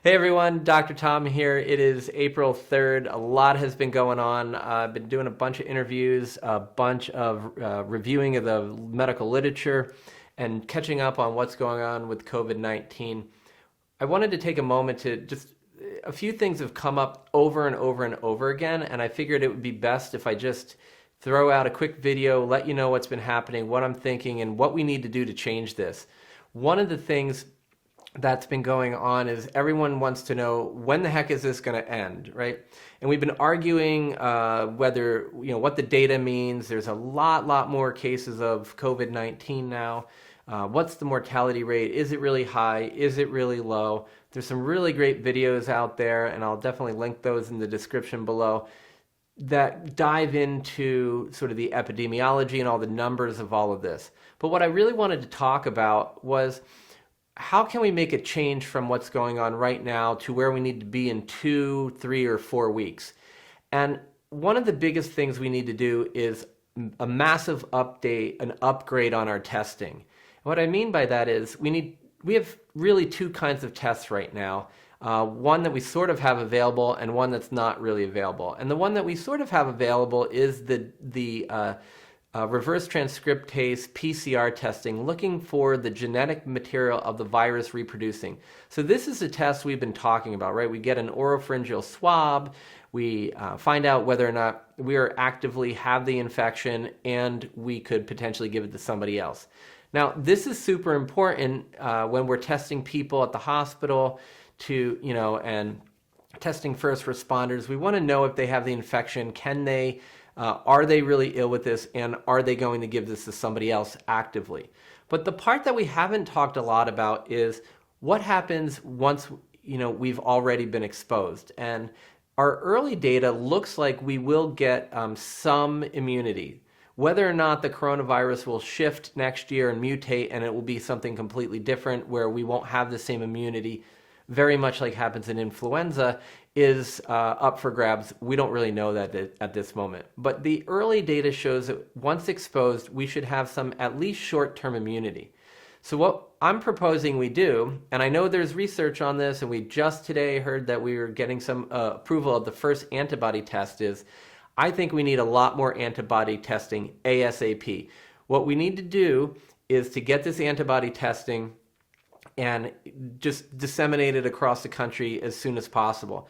Hey everyone, Dr. Tom here. It is April 3rd. A lot has been going on. I've been doing a bunch of interviews, a bunch of reviewing of the medical literature, and catching up on what's going on with COVID-19. I wanted to take a moment to a few things have come up over and over and over again, and I figured it would be best if I just throw out a quick video, let you know what's been happening, what I'm thinking, and what we need to do to change this. One of the things that's been going on is everyone wants to know, when the heck is this going to end, right? And we've been arguing whether, what the data means. There's a lot more cases of COVID-19 now. What's the mortality rate? Is it really high? Is it really low? There's some really great videos out there, and I'll definitely link those in the description below, that dive into sort of the epidemiology and all the numbers of all of this. But what I really wanted to talk about was, how can we make a change from what's going on right now to where we need to be in 2, 3, or 4 weeks? And one of the biggest things we need to do is a massive update, an upgrade on our testing. And what I mean by that is we have really two kinds of tests right now. One that we sort of have available and one that's not really available. And the one that we sort of have available is the reverse transcriptase PCR testing, looking for the genetic material of the virus reproducing. So this is a test we've been talking about, right? We get an oropharyngeal swab, we find out whether or not we are actively have the infection, and we could potentially give it to somebody else. Now, this is super important when we're testing people at the hospital and testing first responders. We want to know if they have the infection. Are they really ill with this, and are they going to give this to somebody else actively? But the part that we haven't talked a lot about is what happens once we've already been exposed. And our early data looks like we will get some immunity. Whether or not the coronavirus will shift next year and mutate and it will be something completely different where we won't have the same immunity, very much like happens in influenza, is up for grabs. We don't really know that at this moment. But the early data shows that once exposed, we should have some at least short-term immunity. So what I'm proposing we do, and I know there's research on this, and we just today heard that we were getting some approval of the first antibody test, is I think we need a lot more antibody testing ASAP. What we need to do is to get this antibody testing and just disseminate it across the country as soon as possible.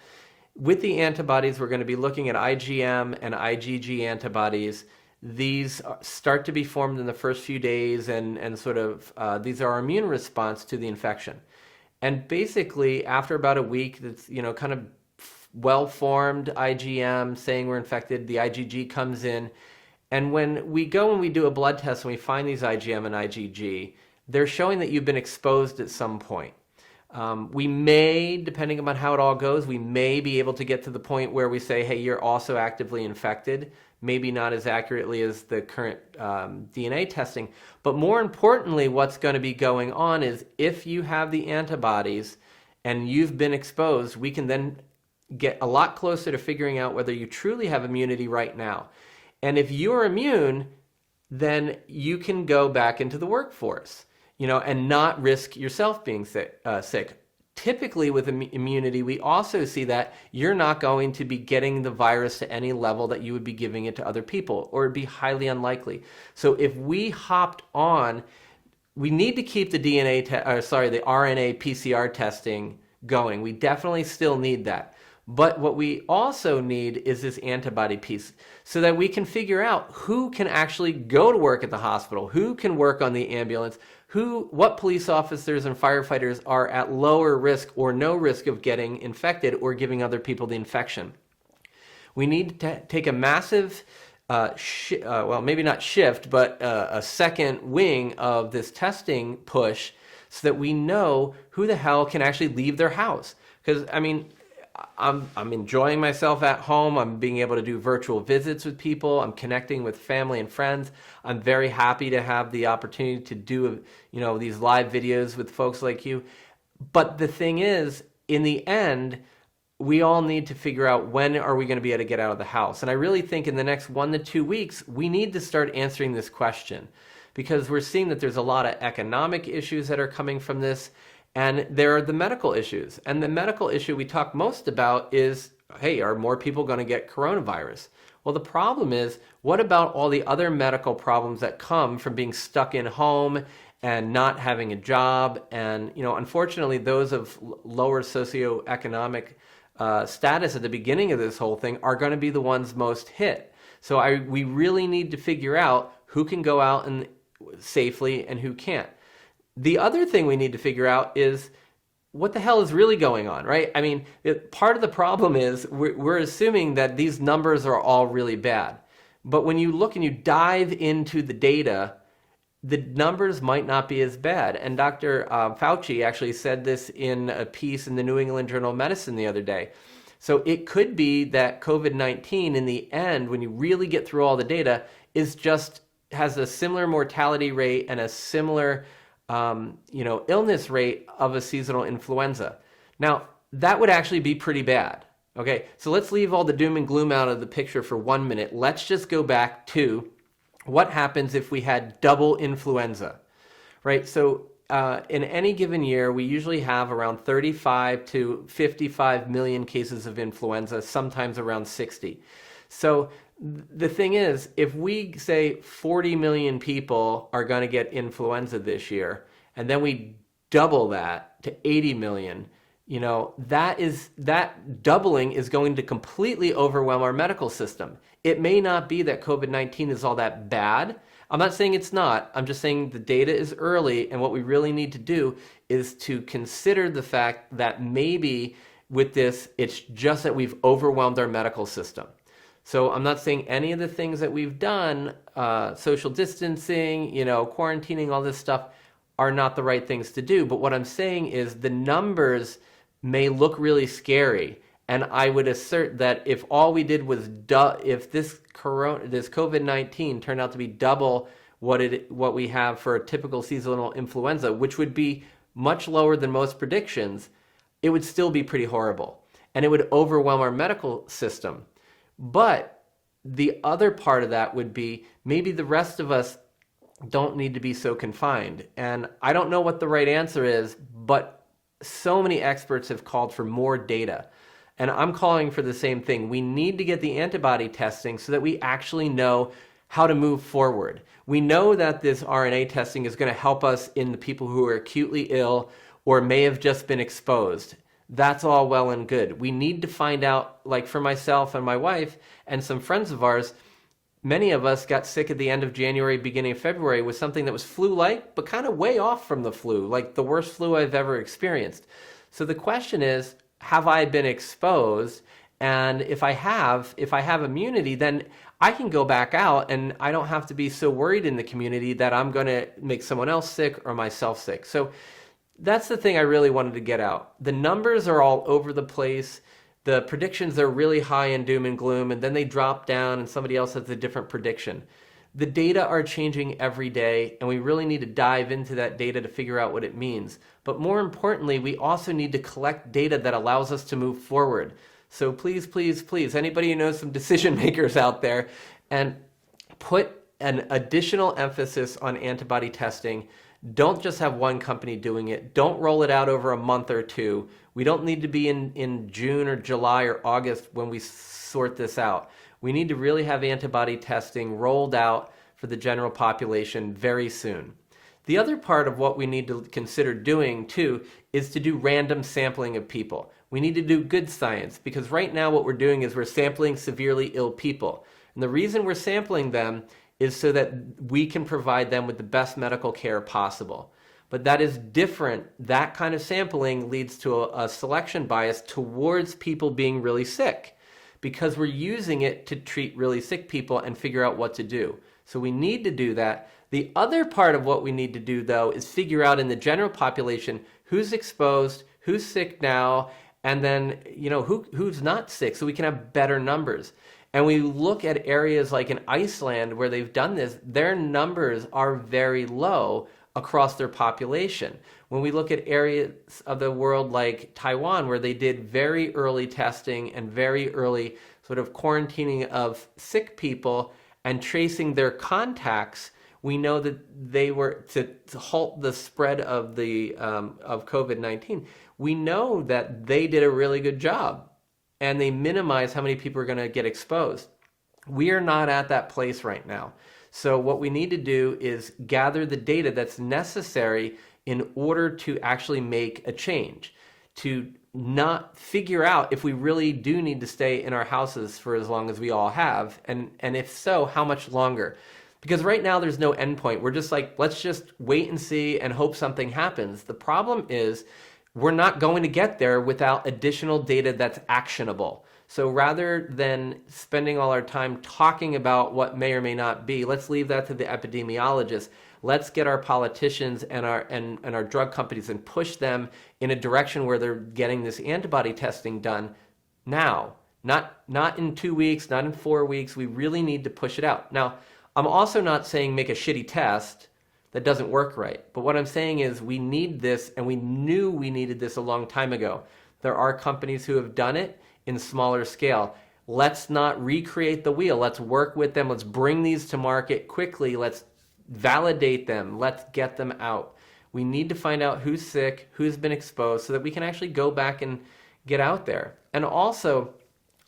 With the antibodies, we're going to be looking at IgM and IgG antibodies. These start to be formed in the first few days, and these are our immune response to the infection. And basically, after about a week, that's kind of well-formed IgM saying we're infected, the IgG comes in, and when we go and we do a blood test and we find these IgM and IgG, they're showing that you've been exposed at some point. We may, depending on how it all goes, we may be able to get to the point where we say, hey, you're also actively infected. Maybe not as accurately as the current DNA testing. But more importantly, what's going to be going on is if you have the antibodies and you've been exposed, we can then get a lot closer to figuring out whether you truly have immunity right now. And if you're immune, then you can go back into the workforce, and not risk yourself being sick. Typically with immunity, we also see that you're not going to be getting the virus to any level that you would be giving it to other people, or it'd be highly unlikely. So if we hopped on, we need to keep the the RNA PCR testing going. We definitely still need that. But what we also need is this antibody piece so that we can figure out who can actually go to work at the hospital, who can work on the ambulance, what police officers and firefighters are at lower risk or no risk of getting infected or giving other people the infection. We need to take a massive, maybe not shift, but a second wing of this testing push so that we know who the hell can actually leave their house. Because, I'm enjoying myself at home. I'm being able to do virtual visits with people. I'm connecting with family and friends. I'm very happy to have the opportunity to do, these live videos with folks like you. But the thing is, in the end, we all need to figure out when are we going to be able to get out of the house. And I really think in the next 1 to 2 weeks, we need to start answering this question, because we're seeing that there's a lot of economic issues that are coming from this. And there are the medical issues. And the medical issue we talk most about is, hey, are more people going to get coronavirus? Well, the problem is, what about all the other medical problems that come from being stuck in home and not having a job? And, unfortunately, those of lower socioeconomic status at the beginning of this whole thing are going to be the ones most hit. So we really need to figure out who can go out and safely and who can't. The other thing we need to figure out is what the hell is really going on, right? I mean, part of the problem is we're assuming that these numbers are all really bad. But when you look and you dive into the data, the numbers might not be as bad. And Dr. Fauci actually said this in a piece in the New England Journal of Medicine the other day. So it could be that COVID-19 in the end, when you really get through all the data, has a similar mortality rate and a similar illness rate of a seasonal influenza. Now, that would actually be pretty bad. Okay, so let's leave all the doom and gloom out of the picture for 1 minute. Let's just go back to what happens if we had double influenza, right? So in any given year, we usually have around 35 to 55 million cases of influenza, sometimes around 60. So the thing is, if we say 40 million people are going to get influenza this year, and then we double that to 80 million, that doubling is going to completely overwhelm our medical system. It may not be that COVID-19 is all that bad. I'm not saying it's not. I'm just saying the data is early, and what we really need to do is to consider the fact that maybe with this, it's just that we've overwhelmed our medical system. So I'm not saying any of the things that we've done, social distancing, quarantining, all this stuff, are not the right things to do. But what I'm saying is the numbers may look really scary. And I would assert that if all we did was, if this COVID-19 turned out to be double what we have for a typical seasonal influenza, which would be much lower than most predictions, it would still be pretty horrible. And it would overwhelm our medical system. But the other part of that would be maybe the rest of us don't need to be so confined. And I don't know what the right answer is, but so many experts have called for more data. And I'm calling for the same thing. We need to get the antibody testing so that we actually know how to move forward. We know that this RNA testing is going to help us in the people who are acutely ill or may have just been exposed. That's all well and good. We need to find out, like for myself and my wife and some friends of ours, many of us got sick at the end of January, beginning of February with something that was flu-like, but kind of way off from the flu, like the worst flu I've ever experienced. So the question is, have I been exposed? And if I have immunity, then I can go back out and I don't have to be so worried in the community that I'm going to make someone else sick or myself sick. So that's the thing I really wanted to get out. The numbers are all over the place. The predictions are really high in doom and gloom, and then they drop down and somebody else has a different prediction. The data are changing every day, and we really need to dive into that data to figure out what it means. But more importantly, we also need to collect data that allows us to move forward. So please, please, please, anybody who knows some decision makers out there, and put an additional emphasis on antibody testing. Don't just have one company doing it. Don't roll it out over a month or two. We don't need to be in June or July or August when we sort this out. We need to really have antibody testing rolled out for the general population very soon. The other part of what we need to consider doing too is to do random sampling of people. We need to do good science, because right now what we're doing is we're sampling severely ill people. And the reason we're sampling them is so that we can provide them with the best medical care possible. But that is different. That kind of sampling leads to a selection bias towards people being really sick, because we're using it to treat really sick people and figure out what to do. So we need to do that. The other part of what we need to do, though, is figure out in the general population who's exposed, who's sick now, and then who's not sick, so we can have better numbers. And we look at areas like in Iceland where they've done this, their numbers are very low across their population. When we look at areas of the world like Taiwan, where they did very early testing and very early sort of quarantining of sick people and tracing their contacts, We know that they were to halt the spread of the of COVID-19. We know that they did a really good job, and they minimized how many people are going to get exposed. We are not at that place right now. So what we need to do is gather the data that's necessary in order to actually make a change, to not figure out if we really do need to stay in our houses for as long as we all have, and if so, how much longer. Because right now there's no endpoint. We're just like, let's just wait and see and hope something happens. The problem is we're not going to get there without additional data that's actionable. So rather than spending all our time talking about what may or may not be, let's leave that to the epidemiologists. Let's get our politicians and our drug companies and push them in a direction where they're getting this antibody testing done now. Not in 2 weeks, not in 4 weeks. We really need to push it out. Now, I'm also not saying make a shitty test that doesn't work right. But what I'm saying is we need this, and we knew we needed this a long time ago. There are companies who have done it in smaller scale. Let's not recreate the wheel. Let's work with them. Let's bring these to market quickly. Let's validate them. Let's get them out. We need to find out who's sick, who's been exposed, so that we can actually go back and get out there. And also,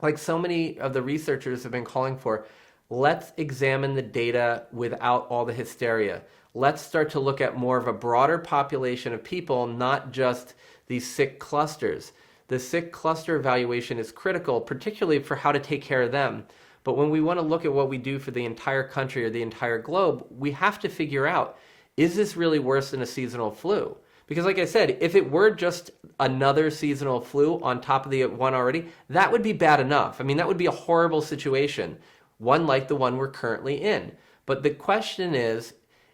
like so many of the researchers have been calling for, let's examine the data without all the hysteria. Let's start to look at more of a broader population of people, not just these sick clusters. The sick cluster evaluation is critical, particularly for how to take care of them. But when we want to look at what we do for the entire country or the entire globe, we have to figure out, is this really worse than a seasonal flu? Because like I said, if it were just another seasonal flu on top of the one already, that would be bad enough. I mean, that would be a horrible situation, one like the one we're currently in. But the question is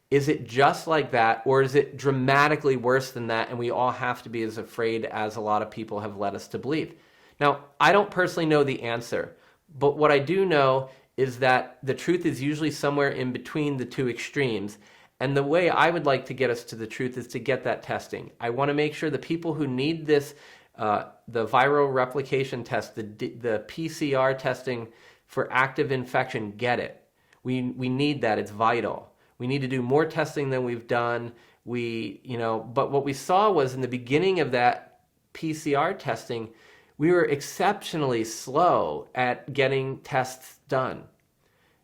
it just like that, or is it dramatically worse than that, and we all have to be as afraid as a lot of people have led us to believe? Now, I don't personally know the answer, but what I do know is that the truth is usually somewhere in between the two extremes. And the way I would like to get us to the truth is to get that testing. I want to make sure the people who need this, the viral replication test, the PCR testing for active infection, get it. We need that. It's vital. We need to do more testing than we've done. But what we saw was in the beginning of that PCR testing, we were exceptionally slow at getting tests done.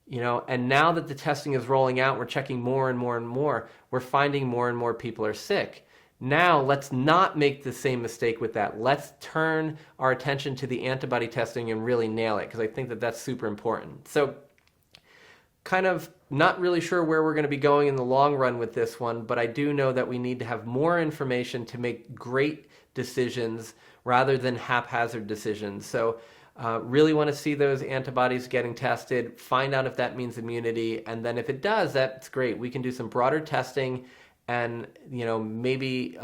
And now that the testing is rolling out, we're checking more and more and more, we're finding more and more people are sick. Now, let's not make the same mistake with that. Let's turn our attention to the antibody testing and really nail it, because I think that that's super important. So, kind of not really sure where we're going to be going in the long run with this one, but I do know that we need to have more information to make great decisions rather than haphazard decisions. So, really want to see those antibodies getting tested, find out if that means immunity, and then if it does, that's great. We can do some broader testing and maybe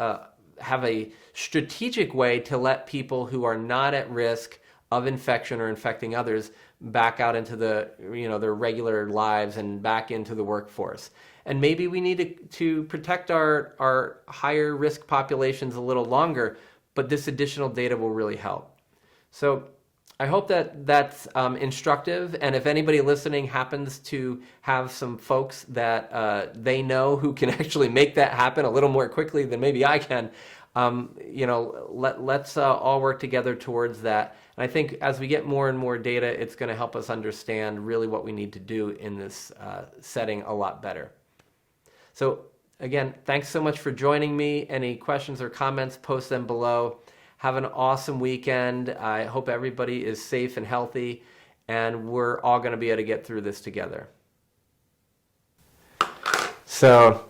have a strategic way to let people who are not at risk of infection or infecting others back out into their regular lives and back into the workforce. And maybe we need to protect our higher risk populations a little longer, but this additional data will really help. So I hope that that's instructive, and if anybody listening happens to have some folks that they know who can actually make that happen a little more quickly than maybe I can, let's all work together towards that. And I think as we get more and more data, it's going to help us understand really what we need to do in this setting a lot better. So again, thanks so much for joining me. Any questions or comments, post them below. Have an awesome weekend. I hope everybody is safe and healthy, and we're all going to be able to get through this together. So,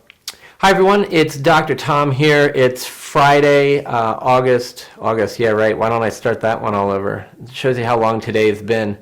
hi everyone, it's Dr. Tom here. It's Friday, August, yeah, right. Why don't I start that one all over? It shows you how long today's been.